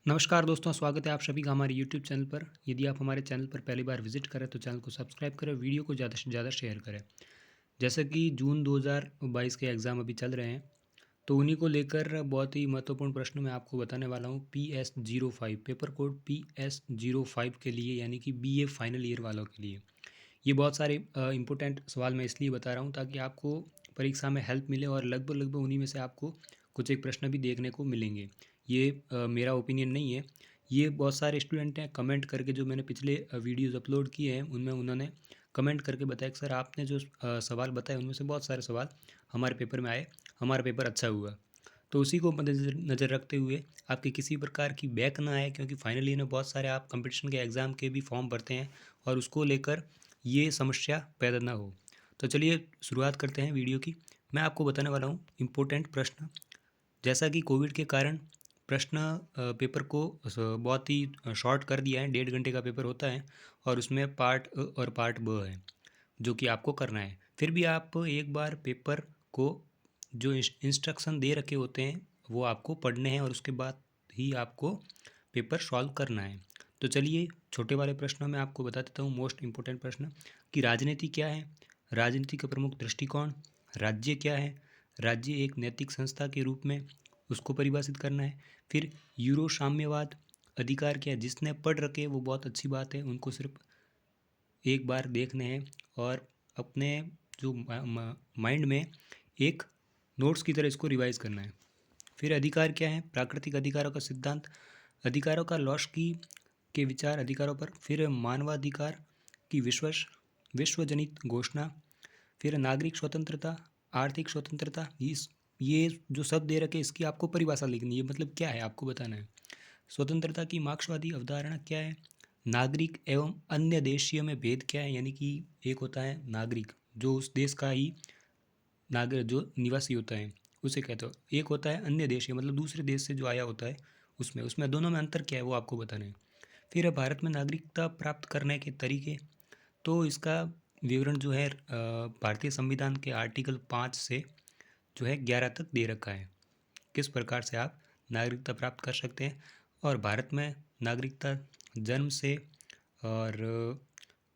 नमस्कार दोस्तों, स्वागत है आप सभी का हमारे यूट्यूब चैनल पर। यदि आप हमारे चैनल पर पहली बार विजिट करें तो चैनल को सब्सक्राइब करें, वीडियो को ज़्यादा से ज़्यादा शेयर करें। जैसे कि जून 2022 के एग्ज़ाम अभी चल रहे हैं, तो उन्हीं को लेकर बहुत ही महत्वपूर्ण प्रश्न मैं आपको बताने वाला हूँ। PS05 पेपर कोड PS05 के लिए, यानी कि BA फाइनल ईयर वालों के लिए ये बहुत सारे इम्पोर्टेंट सवाल मैं इसलिए बता रहा हूँ ताकि आपको परीक्षा में हेल्प मिले, और लगभग लगभग उन्हीं में से आपको कुछ एक प्रश्न भी देखने को मिलेंगे। ये मेरा ओपिनियन नहीं है। ये बहुत सारे स्टूडेंट हैं, कमेंट करके जो मैंने पिछले वीडियोज़ अपलोड किए हैं उनमें उन्होंने कमेंट करके बताया कि सर आपने जो सवाल बताए उनमें से बहुत सारे सवाल हमारे पेपर में आए, हमारा पेपर अच्छा हुआ। तो उसी को मद्देनज़र नज़र रखते हुए आपकी किसी प्रकार की बैक ना आए, क्योंकि फाइनल ईयर में बहुत सारे आप कंपटीशन के एग्ज़ाम के भी फॉर्म भरते हैं और उसको लेकर ये समस्या पैदा ना हो। तो चलिए शुरुआत करते हैं वीडियो की। मैं आपको बताने वाला हूँ इम्पोर्टेंट प्रश्न। जैसा कि कोविड के कारण प्रश्न पेपर को बहुत ही शॉर्ट कर दिया है। 1.5 घंटे का पेपर होता है और उसमें पार्ट अ और पार्ट ब है जो कि आपको करना है। फिर भी आप एक बार पेपर को जो इंस्ट्रक्शन दे रखे होते हैं वो आपको पढ़ने हैं और उसके बाद ही आपको पेपर सॉल्व करना है। तो चलिए छोटे वाले प्रश्नों में आपको बता देता हूँ मोस्ट इम्पोर्टेंट प्रश्न कि राजनीति क्या है, राजनीति का प्रमुख दृष्टिकोण, राज्य क्या है, राज्य एक नैतिक संस्था के रूप में उसको परिभाषित करना है। फिर यूरो साम्यवाद, अधिकार क्या है। जिसने पढ़ रखे वो बहुत अच्छी बात है, उनको सिर्फ एक बार देखने हैं और अपने जो माइंड में एक नोट्स की तरह इसको रिवाइज करना है। फिर अधिकार क्या है, प्राकृतिक अधिकारों का सिद्धांत, अधिकारों का लॉस्की के विचार अधिकारों पर। फिर मानवाधिकार की विश्वजनित घोषणा। फिर नागरिक स्वतंत्रता, आर्थिक स्वतंत्रता। ये जो शब्द दे रखे इसकी आपको परिभाषा लिखनी है, मतलब क्या है आपको बताना है। स्वतंत्रता की मार्क्सवादी अवधारणा क्या है, नागरिक एवं अन्य देशीय में भेद क्या है, यानी कि एक होता है नागरिक जो उस देश का ही नागरिक जो निवासी होता है उसे कहते हो, एक होता है अन्य देशीय मतलब दूसरे देश से जो आया होता है उसमें उसमें दोनों में अंतर क्या है वो आपको बताना है। फिर है भारत में नागरिकता प्राप्त करने के तरीके। तो इसका विवरण जो है भारतीय संविधान के आर्टिकल 5 से जो है 11 तक दे रखा है, किस प्रकार से आप नागरिकता प्राप्त कर सकते हैं। और भारत में नागरिकता जन्म से और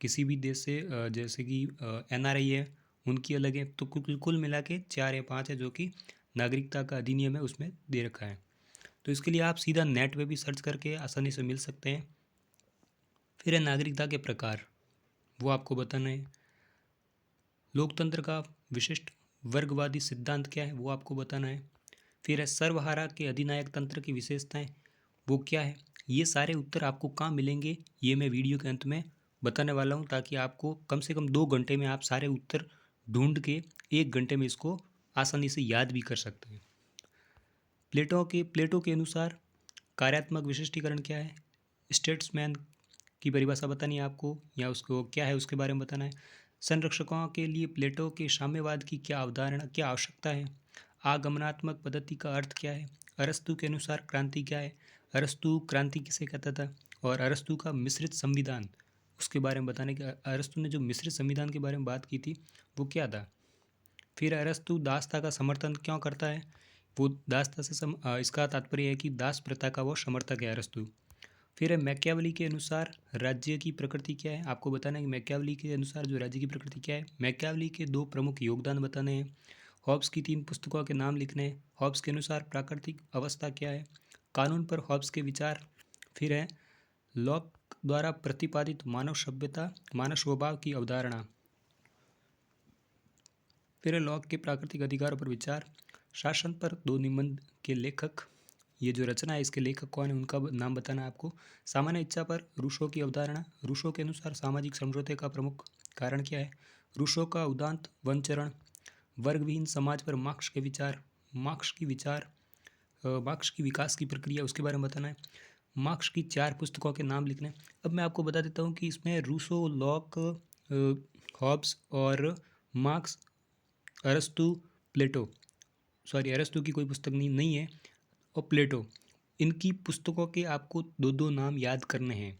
किसी भी देश से जैसे कि NRI है उनकी अलग है। तो कुल कुल मिला के 4 या 5 है जो कि नागरिकता का अधिनियम है उसमें दे रखा है। तो इसके लिए आप सीधा नेट पे भी सर्च करके आसानी से मिल सकते हैं। फिर है नागरिकता के प्रकार, वो आपको बताना है। लोकतंत्र का विशिष्ट वर्गवादी सिद्धांत क्या है वो आपको बताना है। फिर है सर्वहारा के अधिनायक तंत्र की विशेषताएं, वो क्या है। ये सारे उत्तर आपको कहाँ मिलेंगे ये मैं वीडियो के अंत में बताने वाला हूँ, ताकि आपको कम से कम 2 घंटे में आप सारे उत्तर ढूंढ के 1 घंटे में इसको आसानी से याद भी कर सकते हैं। प्लेटो के अनुसार कार्यात्मक विशिष्टीकरण क्या है, स्टेट्समैन की परिभाषा बतानी है आपको, या उसको क्या है उसके बारे में बताना है। संरक्षकों के लिए प्लेटो के साम्यवाद की क्या अवधारणा, क्या आवश्यकता है। आगमनात्मक पद्धति का अर्थ क्या है। अरस्तु के अनुसार क्रांति क्या है, अरस्तु क्रांति किसे कहता था। और अरस्तु का मिश्रित संविधान, उसके बारे में बताने के अरस्तु ने जो मिश्रित संविधान के बारे में बात की थी वो क्या था। फिर अरस्तु दासता का समर्थन क्यों करता है, वो दासता से इसका तात्पर्य है कि दास प्रथा का वो समर्थक है अरस्तु। फिर है मैकियावली के अनुसार राज्य की प्रकृति क्या है, आपको बताना है कि मैकियावली के अनुसार जो राज्य की प्रकृति क्या है। मैकियावली के 2 प्रमुख योगदान बताने हैं। हॉब्स की 3 पुस्तकों के नाम लिखने हैं। हॉब्स के अनुसार प्राकृतिक अवस्था क्या है, कानून पर हॉब्स के विचार। फिर है लॉक द्वारा प्रतिपादित मानव सभ्यता मानव स्वभाव की अवधारणा। फिर है लॉक के प्राकृतिक अधिकारों पर विचार। शासन पर 2 निबंध के लेखक, ये जो रचना है इसके लेखक कौन है उनका नाम बताना है आपको। सामान्य इच्छा पर रूसो की अवधारणा, रूसो के अनुसार सामाजिक समझौते का प्रमुख कारण क्या है। रूसो का उदांत वनचरण। वर्गविहीन समाज पर मार्क्स के विचार, मार्क्स की विकास की प्रक्रिया उसके बारे में बताना है। मार्क्स की 4 पुस्तकों के नाम लिखने हैं। अब मैं आपको बता देता हूँ कि इसमें रूसो, लॉक, हॉब्स और मार्क्स, अरस्तु, प्लेटो, सॉरी अरस्तु की कोई पुस्तक नहीं है, और प्लेटो, इनकी पुस्तकों के आपको 2-2 नाम याद करने हैं।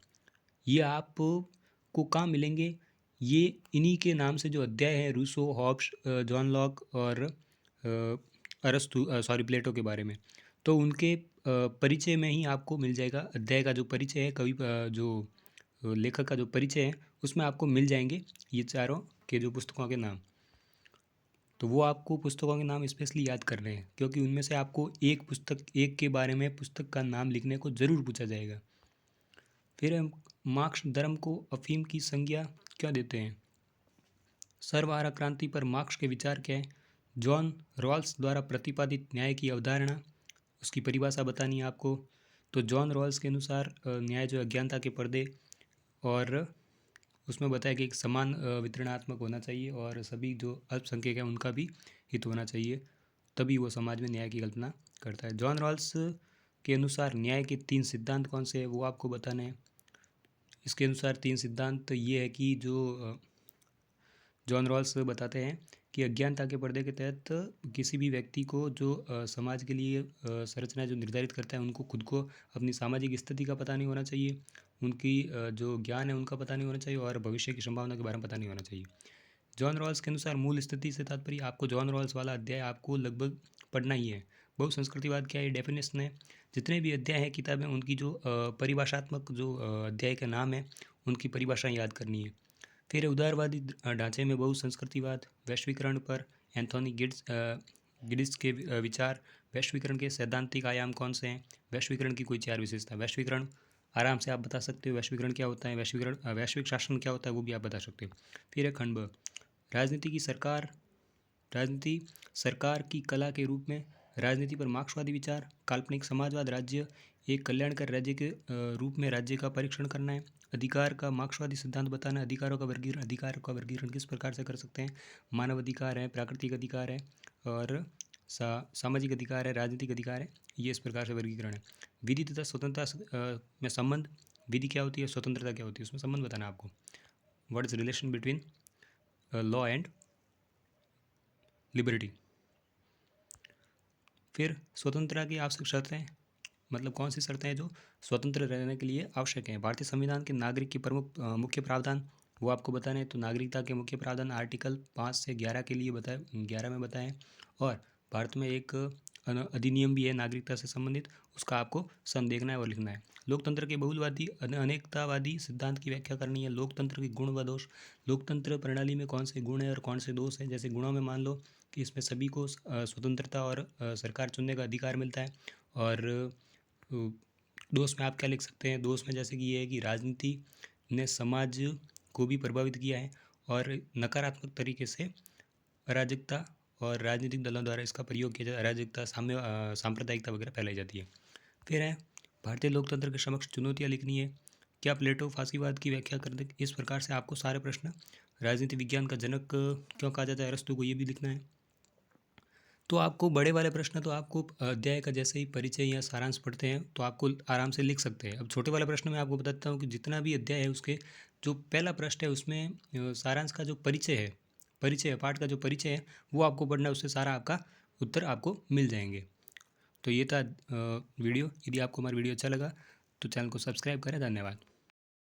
ये आपको कहाँ मिलेंगे, ये इन्हीं के नाम से जो अध्याय है रूसो, हॉब्स, जॉन लॉक और अरस्तु, सॉरी प्लेटो के बारे में, तो उनके परिचय में ही आपको मिल जाएगा। अध्याय का जो परिचय है, कवि जो लेखक का जो परिचय है, उसमें आपको मिल जाएंगे ये चारों के जो पुस्तकों के नाम। तो वो आपको पुस्तकों के नाम स्पेशली याद करने हैं, क्योंकि उनमें से आपको एक के बारे में पुस्तक का नाम लिखने को ज़रूर पूछा जाएगा। फिर हम मार्क्स धर्म को अफीम की संज्ञा क्यों देते हैं? सर्वहारा क्रांति पर मार्क्स के विचार क्या है? जॉन रॉल्स द्वारा प्रतिपादित न्याय की अवधारणा, उसकी परिभाषा बतानी है आपको। तो जॉन रॉल्स के अनुसार न्याय जो अज्ञानता के पर्दे, और उसमें बताया कि एक समान वितरणात्मक होना चाहिए और सभी जो अल्पसंख्यक हैं उनका भी हित होना चाहिए, तभी वो समाज में न्याय की कल्पना करता है। जॉन रॉल्स के अनुसार न्याय के 3 सिद्धांत कौन से हैं वो आपको बताने हैं। इसके अनुसार 3 सिद्धांत ये है कि जो जॉन रॉल्स बताते हैं कि अज्ञानता के पर्दे के तहत किसी भी व्यक्ति को जो समाज के लिए संरचना जो निर्धारित करता है, उनको खुद को अपनी सामाजिक स्थिति का पता नहीं होना चाहिए, उनकी जो ज्ञान है उनका पता नहीं होना चाहिए, और भविष्य की संभावना के बारे में पता नहीं होना चाहिए। जॉन रॉल्स के अनुसार मूल स्थिति से तात्पर्य, आपको जॉन रॉल्स वाला अध्याय आपको लगभग पढ़ना ही है। बहुसंस्कृतिवाद क्या है, डेफिनेशन है। जितने भी अध्याय हैं किताबें, उनकी जो परिभाषात्मक जो अध्याय का नाम है, उनकी परिभाषाएं याद करनी है। फिर उदारवादी ढांचे में बहुसंस्कृतिवाद, वैश्वीकरण पर एंथोनी गिड्स के विचार, वैश्वीकरण के सैद्धांतिक आयाम कौन से हैं, वैश्वीकरण की कोई 4 विशेषता। वैश्वीकरण आराम से आप बता सकते हो, वैश्वीकरण क्या होता है, वैश्विक शासन क्या होता है वो भी आप बता सकते हो। फिर है खंड ब, राजनीति सरकार की कला के रूप में, राजनीति पर मार्क्सवादी विचार, काल्पनिक समाजवाद, राज्य एक कल्याणकारी राज्य के रूप में राज्य का परीक्षण करना है, अधिकार का मार्क्सवादी सिद्धांत बताना है, अधिकार का वर्गीकरण किस प्रकार से कर सकते हैं, मानव अधिकार है, प्राकृतिक अधिकार है, और सामाजिक अधिकार है, राजनीतिक अधिकार है, ये इस प्रकार से वर्गीकरण है। विधि तथा स्वतंत्रता में संबंध, विधि क्या होती है, स्वतंत्रता क्या होती है, उसमें संबंध बताना आपको। What is relation between law and liberty. फिर स्वतंत्रता की आवश्यक शर्तें, मतलब कौन सी शर्तें हैं जो स्वतंत्र रहने के लिए आवश्यक हैं। भारतीय संविधान के नागरिक की प्रमुख मुख्य प्रावधान वो आपको बताने हैं। तो नागरिकता के मुख्य प्रावधान आर्टिकल 5 से 11 के लिए 11 में बताएं। और भारत में एक अधिनियम भी है नागरिकता से संबंधित, उसका आपको सन देखना है और लिखना है। लोकतंत्र के बहुलवादी अनेकतावादी सिद्धांत की व्याख्या करनी है। लोकतंत्र के गुण व दोष, लोकतंत्र प्रणाली में कौन से गुण है और कौन से दोष है। जैसे गुणों में मान लो कि इसमें सभी को स्वतंत्रता और सरकार चुनने का अधिकार मिलता है। और दोष में आप क्या लिख सकते हैं, दोष में जैसे कि ये है कि राजनीति ने समाज को भी प्रभावित किया है, और नकारात्मक तरीके से अराजकता और राजनीतिक दलों द्वारा इसका प्रयोग किया जाता है, अराजकता, सांप्रदायिकता वगैरह फैलाई जाती है। फिर है भारतीय लोकतंत्र के समक्ष चुनौतियाँ लिखनी है। क्या प्लेटो फांसीवाद की व्याख्या कर दे। इस प्रकार से आपको सारे प्रश्न, राजनीति विज्ञान का जनक क्यों कहा जाता है अरस्तु को, ये भी लिखना है। तो आपको बड़े वाले प्रश्न तो आपको अध्याय का जैसे ही परिचय या सारांश पढ़ते हैं तो आपको आराम से लिख सकते हैं। अब छोटे वाले प्रश्न में आपको बताता हूँ कि जितना भी अध्याय है उसके जो पहला प्रश्न है उसमें सारांश का जो परिचय पाठ का जो परिचय है वो आपको पढ़ना है, उससे सारा आपका उत्तर आपको मिल जाएंगे। तो ये था वीडियो। यदि आपको हमारा वीडियो अच्छा लगा तो चैनल को सब्सक्राइब करें। धन्यवाद।